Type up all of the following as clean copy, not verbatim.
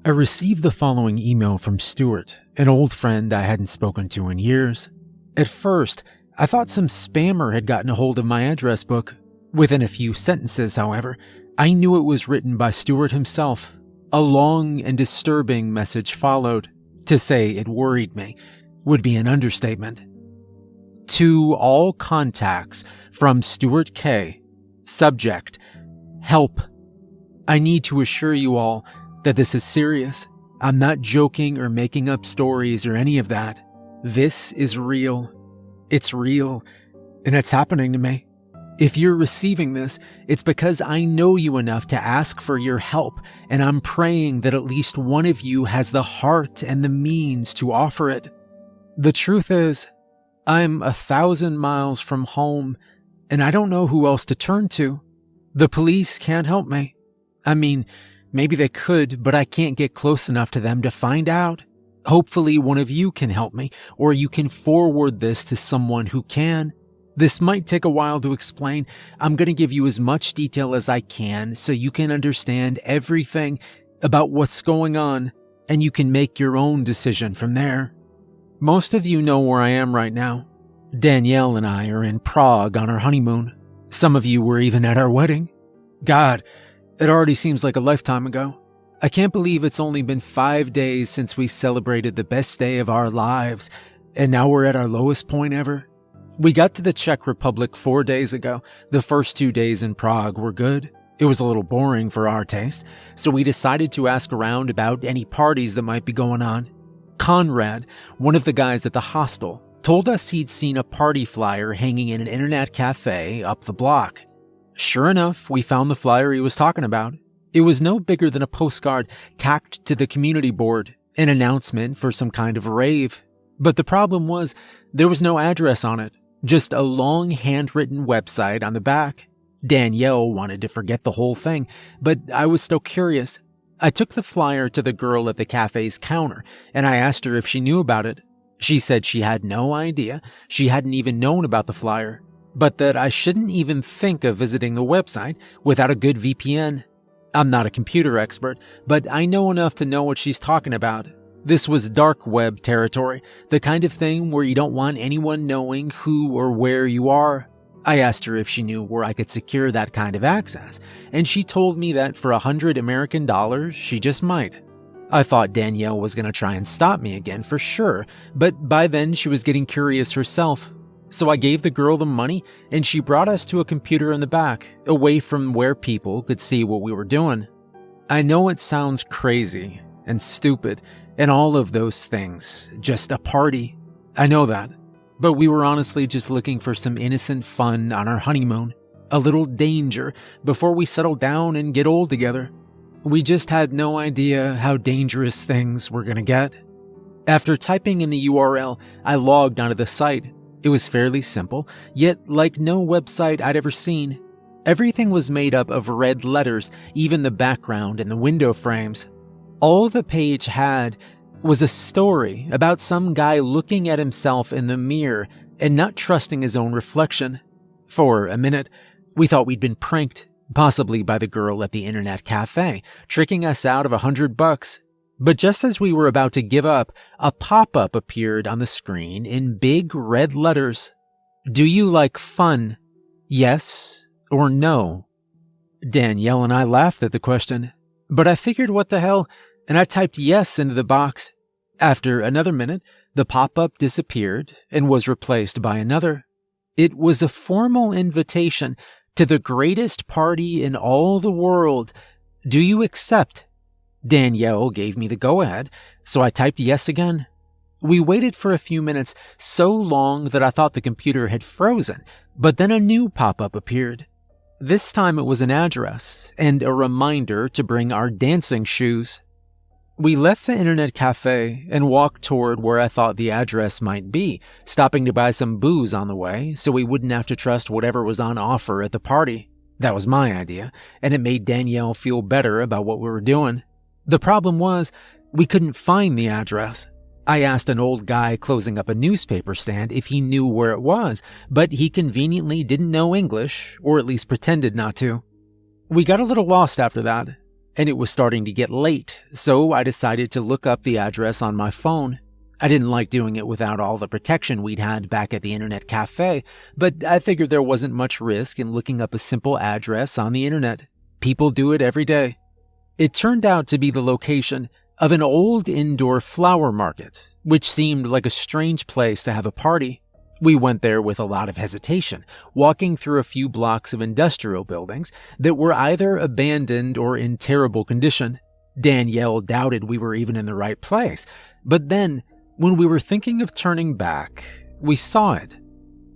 I received the following email from Stuart, an old friend I hadn't spoken to in years. At first, I thought some spammer had gotten a hold of my address book. Within a few sentences, however, I knew it was written by Stuart himself. A long and disturbing message followed. To say it worried me would be an understatement. To all contacts from Stuart K. Subject: help. I need to assure you all that this is serious. I'm not joking or making up stories or any of that. This is real. It's real, and it's happening to me. If you're receiving this, it's because I know you enough to ask for your help, and I'm praying that at least one of you has the heart and the means to offer it. The truth is, I'm 1,000 miles from home, and I don't know who else to turn to. The police can't help me. I mean, maybe they could, but I can't get close enough to them to find out. Hopefully one of you can help me, or you can forward this to someone who can. This might take a while to explain. I'm going to give you as much detail as I can so you can understand everything about what's going on, and you can make your own decision from there. Most of you know where I am right now. Danielle and I are in Prague on our honeymoon. Some of you were even at our wedding. God, it already seems like a lifetime ago. I can't believe it's only been 5 days since we celebrated the best day of our lives, and now we're at our lowest point ever. We got to the Czech Republic 4 days ago. The first 2 days in Prague were good. It was a little boring for our taste, so we decided to ask around about any parties that might be going on. Conrad, one of the guys at the hostel, told us he'd seen a party flyer hanging in an internet cafe up the block. Sure enough, we found the flyer he was talking about. It was no bigger than a postcard tacked to the community board, an announcement for some kind of rave. But the problem was, there was no address on it, just a long handwritten website on the back. Danielle wanted to forget the whole thing, but I was still curious. I took the flyer to the girl at the cafe's counter, and I asked her if she knew about it. She said she had no idea, she hadn't even known about the flyer, but that I shouldn't even think of visiting the website without a good VPN. I'm not a computer expert, but I know enough to know what she's talking about. This was dark web territory, the kind of thing where you don't want anyone knowing who or where you are. I asked her if she knew where I could secure that kind of access, and she told me that for $100 American, she just might. I thought Danielle was going to try and stop me again for sure, but by then she was getting curious herself. So I gave the girl the money, and she brought us to a computer in the back, away from where people could see what we were doing. I know it sounds crazy and stupid, and all of those things, just a party. I know that. But we were honestly just looking for some innocent fun on our honeymoon. A little danger before we settle down and get old together. We just had no idea how dangerous things were gonna get. After typing in the URL, I logged onto the site. It was fairly simple, yet like no website I'd ever seen. Everything was made up of red letters, even the background and the window frames. All the page had was a story about some guy looking at himself in the mirror and not trusting his own reflection. For a minute, we thought we'd been pranked, possibly by the girl at the internet cafe, tricking us out of $100. But just as we were about to give up, a pop-up appeared on the screen in big red letters. Do you like fun? Yes or no? Danielle and I laughed at the question, but I figured what the hell, and I typed yes into the box. After another minute, the pop-up disappeared and was replaced by another. It was a formal invitation to the greatest party in all the world. Do you accept? Danielle gave me the go-ahead, so I typed yes again. We waited for a few minutes, so long that I thought the computer had frozen, but then a new pop-up appeared. This time it was an address and a reminder to bring our dancing shoes. We left the internet cafe and walked toward where I thought the address might be, stopping to buy some booze on the way so we wouldn't have to trust whatever was on offer at the party. That was my idea, and it made Danielle feel better about what we were doing. The problem was, we couldn't find the address. I asked an old guy closing up a newspaper stand if he knew where it was, but he conveniently didn't know English, or at least pretended not to. We got a little lost after that. and it was starting to get late, so I decided to look up the address on my phone. I didn't like doing it without all the protection we'd had back at the internet cafe, but I figured there wasn't much risk in looking up a simple address on the internet. People do it every day. It turned out to be the location of an old indoor flower market, which seemed like a strange place to have a party. We went there with a lot of hesitation, walking through a few blocks of industrial buildings that were either abandoned or in terrible condition. Danielle doubted we were even in the right place, but then, when we were thinking of turning back, we saw it.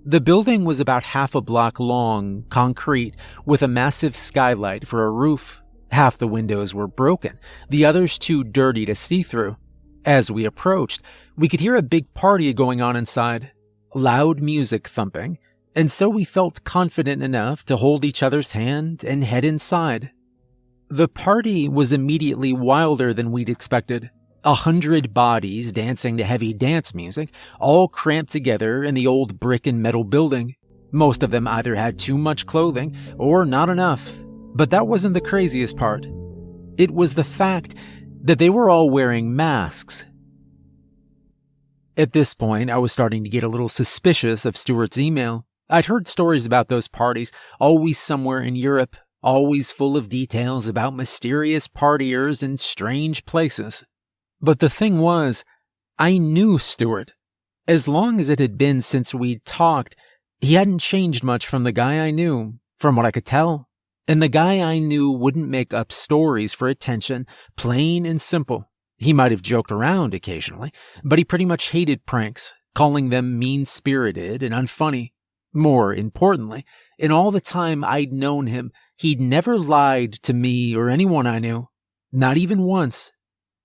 The building was about half a block long, concrete, with a massive skylight for a roof. Half the windows were broken, the others too dirty to see through. As we approached, we could hear a big party going on inside. Loud music thumping, and so we felt confident enough to hold each other's hand and head inside. The party was immediately wilder than we'd expected. 100 bodies dancing to heavy dance music, all cramped together in the old brick and metal building. Most of them either had too much clothing or not enough. But that wasn't the craziest part. It was the fact that they were all wearing masks. At this point, I was starting to get a little suspicious of Stuart's email. I'd heard stories about those parties, always somewhere in Europe, always full of details about mysterious partiers in strange places. But the thing was, I knew Stuart. As long as it had been since we'd talked, he hadn't changed much from the guy I knew, from what I could tell. And the guy I knew wouldn't make up stories for attention, plain and simple. He might have joked around occasionally, but he pretty much hated pranks, calling them mean-spirited and unfunny. More importantly, in all the time I'd known him, he'd never lied to me or anyone I knew. Not even once.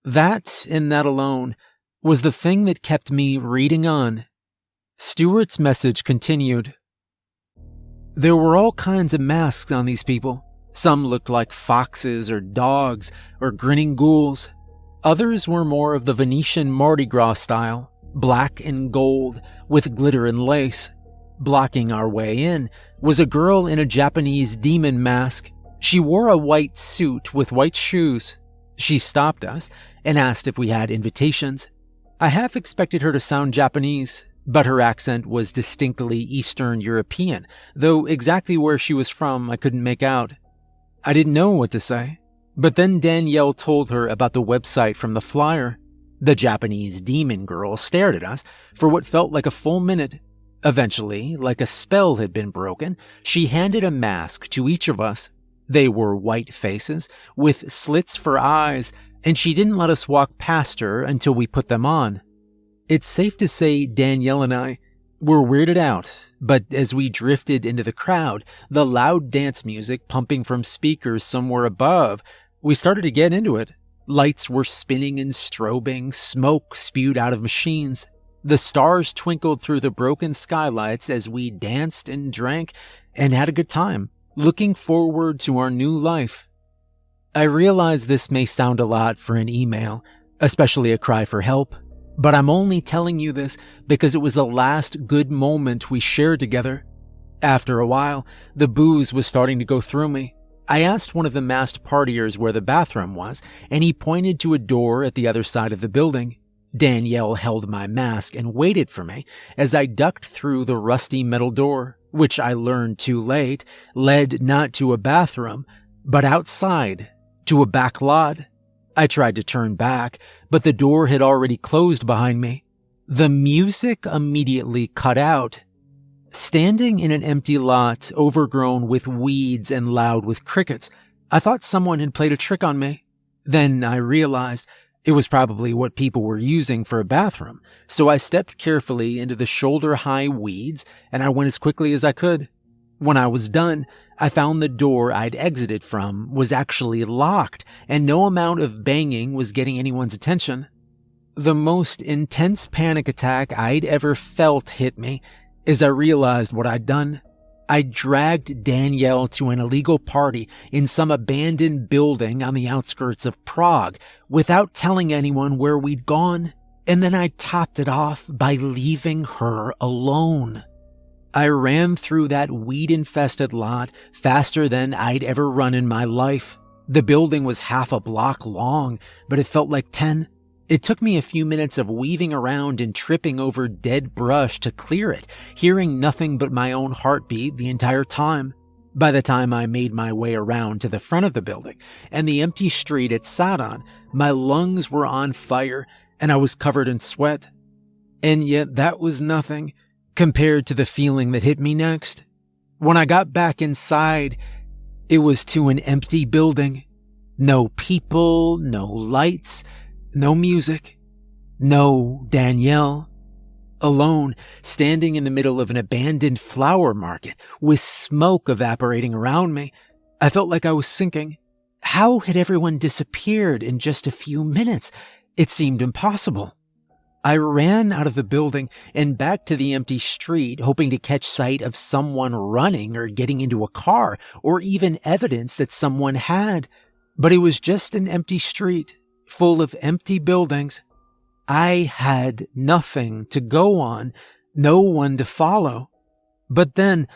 That, and that alone, was the thing that kept me reading on. Stuart's message continued. There were all kinds of masks on these people. Some looked like foxes or dogs or grinning ghouls. Others were more of the Venetian Mardi Gras style, black and gold with glitter and lace. Blocking our way in was a girl in a Japanese demon mask. She wore a white suit with white shoes. She stopped us and asked if we had invitations. I half expected her to sound Japanese, but her accent was distinctly Eastern European, though exactly where she was from I couldn't make out. I didn't know what to say. But then Danielle told her about the website from the flyer. The Japanese demon girl stared at us for what felt like a full minute. Eventually, like a spell had been broken, she handed a mask to each of us. They were white faces, with slits for eyes, and she didn't let us walk past her until we put them on. It's safe to say Danielle and I were weirded out, but as we drifted into the crowd, the loud dance music pumping from speakers somewhere above, we started to get into it. Lights were spinning and strobing, smoke spewed out of machines. The stars twinkled through the broken skylights as we danced and drank and had a good time, looking forward to our new life. I realize this may sound a lot for an email, especially a cry for help, but I'm only telling you this because it was the last good moment we shared together. After a while, the booze was starting to go through me. I asked one of the masked partiers where the bathroom was, and he pointed to a door at the other side of the building. Danielle held my mask and waited for me as I ducked through the rusty metal door, which I learned too late led not to a bathroom, but outside, to a back lot. I tried to turn back, but the door had already closed behind me. The music immediately cut out. Standing in an empty lot overgrown with weeds and loud with crickets, I thought someone had played a trick on me. Then I realized it was probably what people were using for a bathroom, so I stepped carefully into the shoulder-high weeds and I went as quickly as I could. When I was done, I found the door I'd exited from was actually locked and no amount of banging was getting anyone's attention. The most intense panic attack I'd ever felt hit me as I realized what I'd done. I dragged Danielle to an illegal party in some abandoned building on the outskirts of Prague without telling anyone where we'd gone, and then I topped it off by leaving her alone. I ran through that weed-infested lot faster than I'd ever run in my life. The building was half a block long, but it felt like 10. It took me a few minutes of weaving around and tripping over dead brush to clear it, hearing nothing but my own heartbeat the entire time. By the time I made my way around to the front of the building and the empty street it sat on, my lungs were on fire and I was covered in sweat. And yet that was nothing compared to the feeling that hit me next. When I got back inside, it was to an empty building. No people, no lights, no music, no Danielle. Alone, standing in the middle of an abandoned flower market with smoke evaporating around me, I felt like I was sinking. How had everyone disappeared in just a few minutes? It seemed impossible. I ran out of the building and back to the empty street, hoping to catch sight of someone running or getting into a car, or even evidence that someone had. But it was just an empty street, full of empty buildings. I had nothing to go on, no one to follow. But then,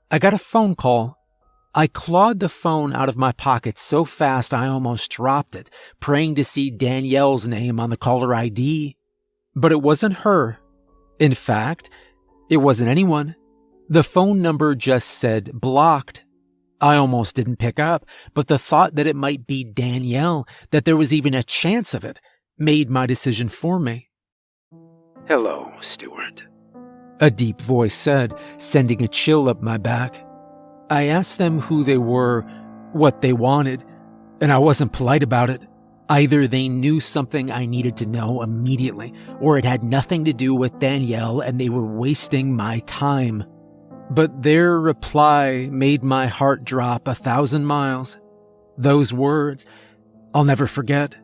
I got a phone call. I clawed the phone out of my pocket so fast I almost dropped it, praying to see Danielle's name on the caller ID. But it wasn't her. In fact, it wasn't anyone. The phone number just said blocked. I almost didn't pick up, but the thought that it might be Danielle, that there was even a chance of it, made my decision for me. "Hello, Stuart," a deep voice said, sending a chill up my back. I asked them who they were, what they wanted, and I wasn't polite about it. Either they knew something I needed to know immediately, or it had nothing to do with Danielle and they were wasting my time. But their reply made my heart drop 1,000 miles. Those words, I'll never forget.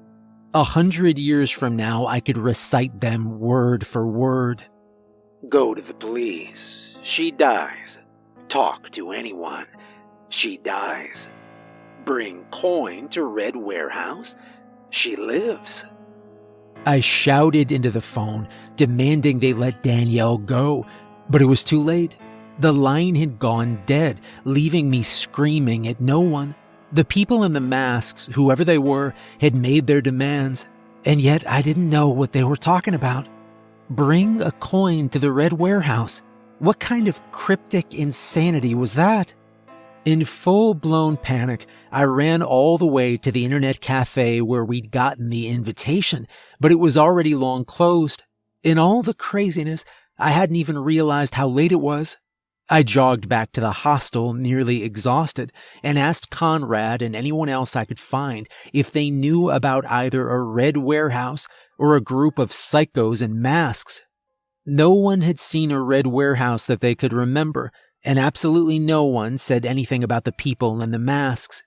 100 years from now, I could recite them word for word. "Go to the police. She dies. Talk to anyone. She dies. Bring coin to Red Warehouse. She lives." I shouted into the phone, demanding they let Danielle go, but it was too late. The line had gone dead, leaving me screaming at no one. The people in the masks, whoever they were, had made their demands, and yet I didn't know what they were talking about. Bring a coin to the Red Warehouse. What kind of cryptic insanity was that? In full-blown panic, I ran all the way to the internet cafe where we'd gotten the invitation, but it was already long closed. In all the craziness, I hadn't even realized how late it was. I jogged back to the hostel, nearly exhausted, and asked Conrad and anyone else I could find if they knew about either a Red Warehouse or a group of psychos in masks. No one had seen a Red Warehouse that they could remember, and absolutely no one said anything about the people in the masks.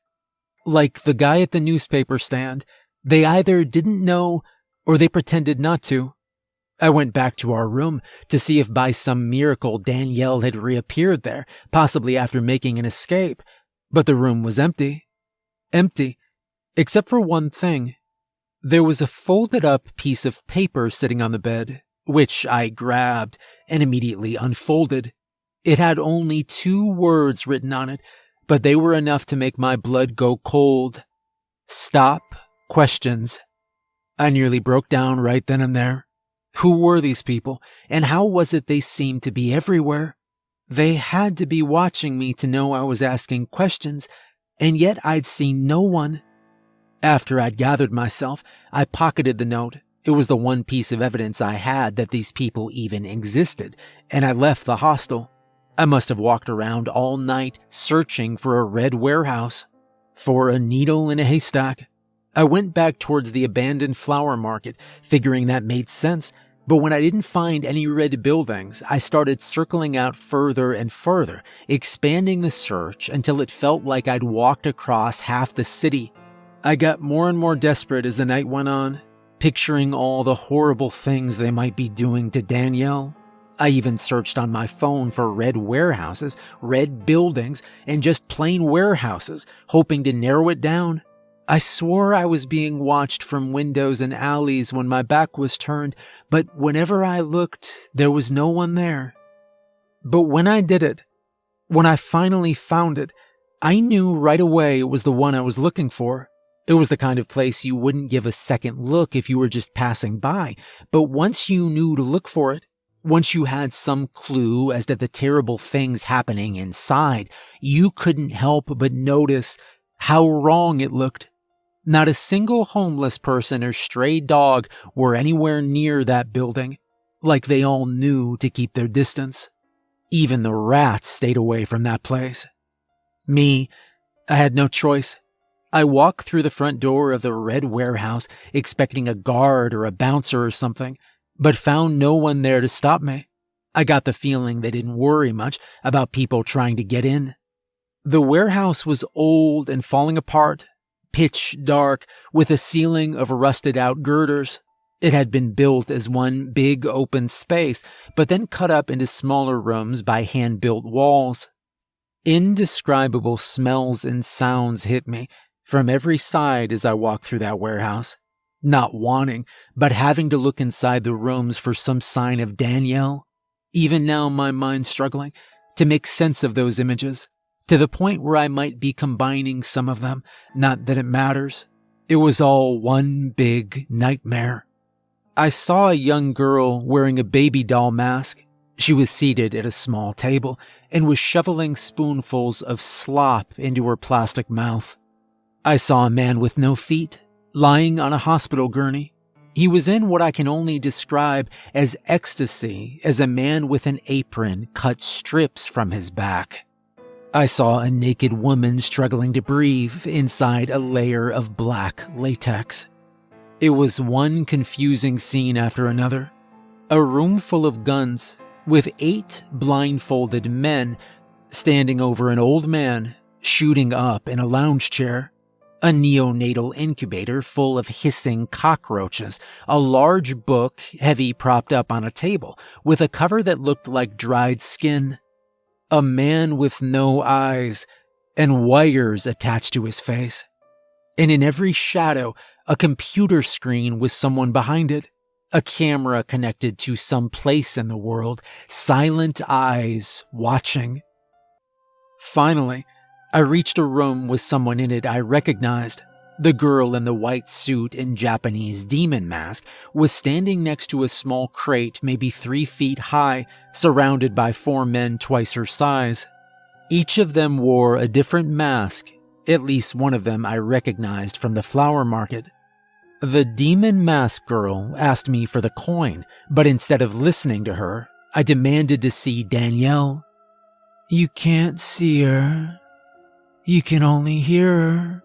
Like the guy at the newspaper stand, they either didn't know or they pretended not to. I went back to our room to see if by some miracle Danielle had reappeared there, possibly after making an escape, but the room was empty. Empty, except for one thing. There was a folded-up piece of paper sitting on the bed, which I grabbed and immediately unfolded. It had only 2 words written on it, but they were enough to make my blood go cold. Stop questions. I nearly broke down right then and there. Who were these people, and how was it they seemed to be everywhere? They had to be watching me to know I was asking questions, and yet I'd seen no one. After I'd gathered myself, I pocketed the note. It was the one piece of evidence I had that these people even existed, and I left the hostel. I must have walked around all night searching for a Red Warehouse. For a needle in a haystack. I went back towards the abandoned flower market, figuring that made sense, but when I didn't find any red buildings, I started circling out further and further, expanding the search until it felt like I'd walked across half the city. I got more and more desperate as the night went on, picturing all the horrible things they might be doing to Danielle. I even searched on my phone for red warehouses, red buildings, and just plain warehouses, hoping to narrow it down. I swore I was being watched from windows and alleys when my back was turned, but whenever I looked, there was no one there. But when I did it, when I finally found it, I knew right away it was the one I was looking for. It was the kind of place you wouldn't give a second look if you were just passing by, but once you knew to look for it, once you had some clue as to the terrible things happening inside, you couldn't help but notice how wrong it looked. Not a single homeless person or stray dog were anywhere near that building, like they all knew to keep their distance. Even the rats stayed away from that place. Me, I had no choice. I walked through the front door of the red warehouse expecting a guard or a bouncer or something, but found no one there to stop me. I got the feeling they didn't worry much about people trying to get in. The warehouse was old and falling apart, pitch dark, with a ceiling of rusted out girders. It had been built as one big open space, but then cut up into smaller rooms by hand-built walls. Indescribable smells and sounds hit me from every side as I walked through that warehouse, not wanting, but having to look inside the rooms for some sign of Danielle. Even now my mind's struggling to make sense of those images, to the point where I might be combining some of them, not that it matters. It was all one big nightmare. I saw a young girl wearing a baby doll mask. She was seated at a small table and was shoveling spoonfuls of slop into her plastic mouth. I saw a man with no feet, lying on a hospital gurney. He was in what I can only describe as ecstasy as a man with an apron cut strips from his back. I saw a naked woman struggling to breathe inside a layer of black latex. It was one confusing scene after another. A room full of guns, with 8 blindfolded men standing over an old man shooting up in a lounge chair, a neonatal incubator full of hissing cockroaches, a large book heavy propped up on a table with a cover that looked like dried skin, a man with no eyes and wires attached to his face, and in every shadow, a computer screen with someone behind it. A camera connected to some place in the world, silent eyes watching. Finally, I reached a room with someone in it I recognized. The girl in the white suit and Japanese demon mask was standing next to a small crate maybe 3 feet high, surrounded by 4 men twice her size. Each of them wore a different mask. At least one of them I recognized from the flower market. The demon mask girl asked me for the coin, but instead of listening to her, I demanded to see Danielle. "You can't see her. You can only hear her,"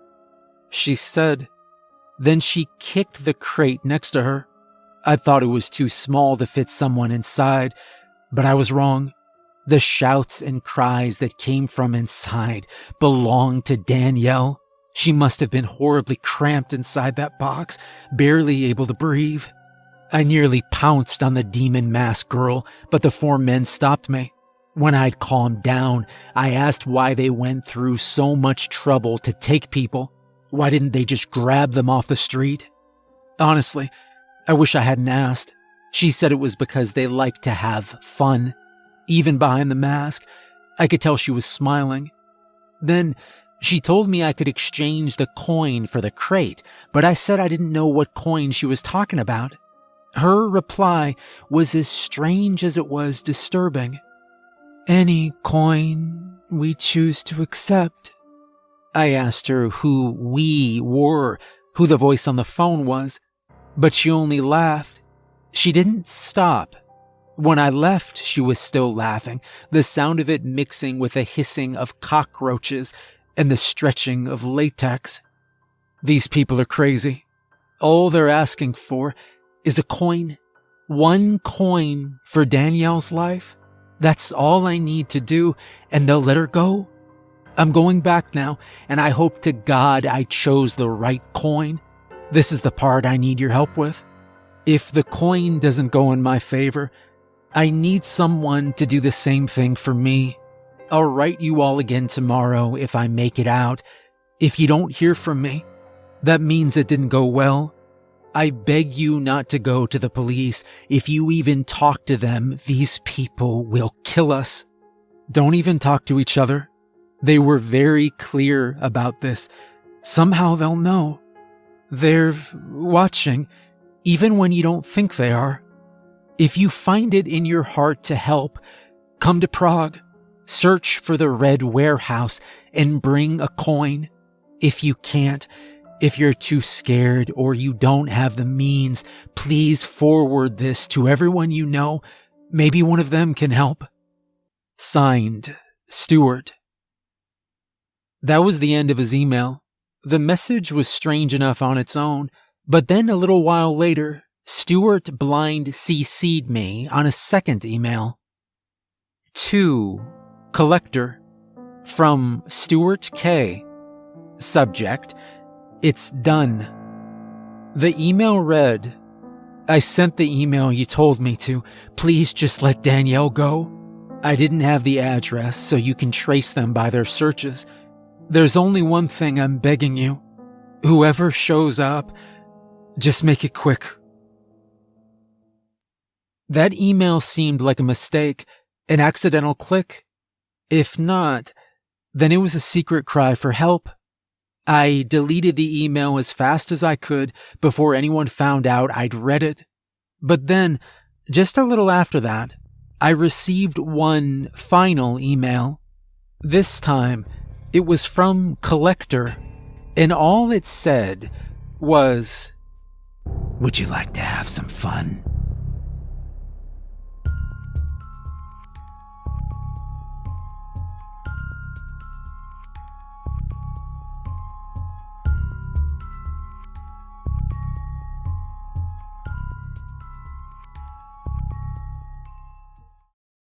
she said. Then she kicked the crate next to her. I thought it was too small to fit someone inside, but I was wrong. The shouts and cries that came from inside belonged to Danielle. She must have been horribly cramped inside that box, barely able to breathe. I nearly pounced on the demon mask girl, but the 4 men stopped me. When I'd calmed down, I asked why they went through so much trouble to take people. Why didn't they just grab them off the street? Honestly, I wish I hadn't asked. She said it was because they like to have fun. Even behind the mask, I could tell she was smiling. Then she told me I could exchange the coin for the crate, but I said I didn't know what coin she was talking about. Her reply was as strange as it was disturbing. "Any coin we choose to accept." I asked her who we were, who the voice on the phone was, but she only laughed. She didn't stop. When I left, she was still laughing, the sound of it mixing with the hissing of cockroaches and the stretching of latex. These people are crazy. All they're asking for is a coin. 1 coin for Danielle's life. That's all I need to do, and they'll let her go. I'm going back now, and I hope to God I chose the right coin. This is the part I need your help with. If the coin doesn't go in my favor, I need someone to do the same thing for me. I'll write you all again tomorrow if I make it out. If you don't hear from me, that means it didn't go well. I beg you not to go to the police. If you even talk to them, these people will kill us. Don't even talk to each other. They were very clear about this. Somehow they'll know. They're watching, even when you don't think they are. If you find it in your heart to help, come to Prague, search for the Red Warehouse, and bring a coin. If you can't, if you're too scared or you don't have the means, please forward this to everyone you know. Maybe one of them can help. Signed, Stuart. That was the end of his email. The message was strange enough on its own, but then a little while later, Stuart blind CC'd me on a second email. To Collector from Stuart K. Subject, it's done. The email read, I sent the email you told me to. Please just let Danielle go. I didn't have the address, so you can trace them by their searches. There's only one thing I'm begging you. Whoever shows up, just make it quick. That email seemed like a mistake, an accidental click. If not, then it was a secret cry for help. I deleted the email as fast as I could before anyone found out I'd read it. But then, just a little after that, I received one final email. This time, it was from Collector, and all it said was, Would you like to have some fun?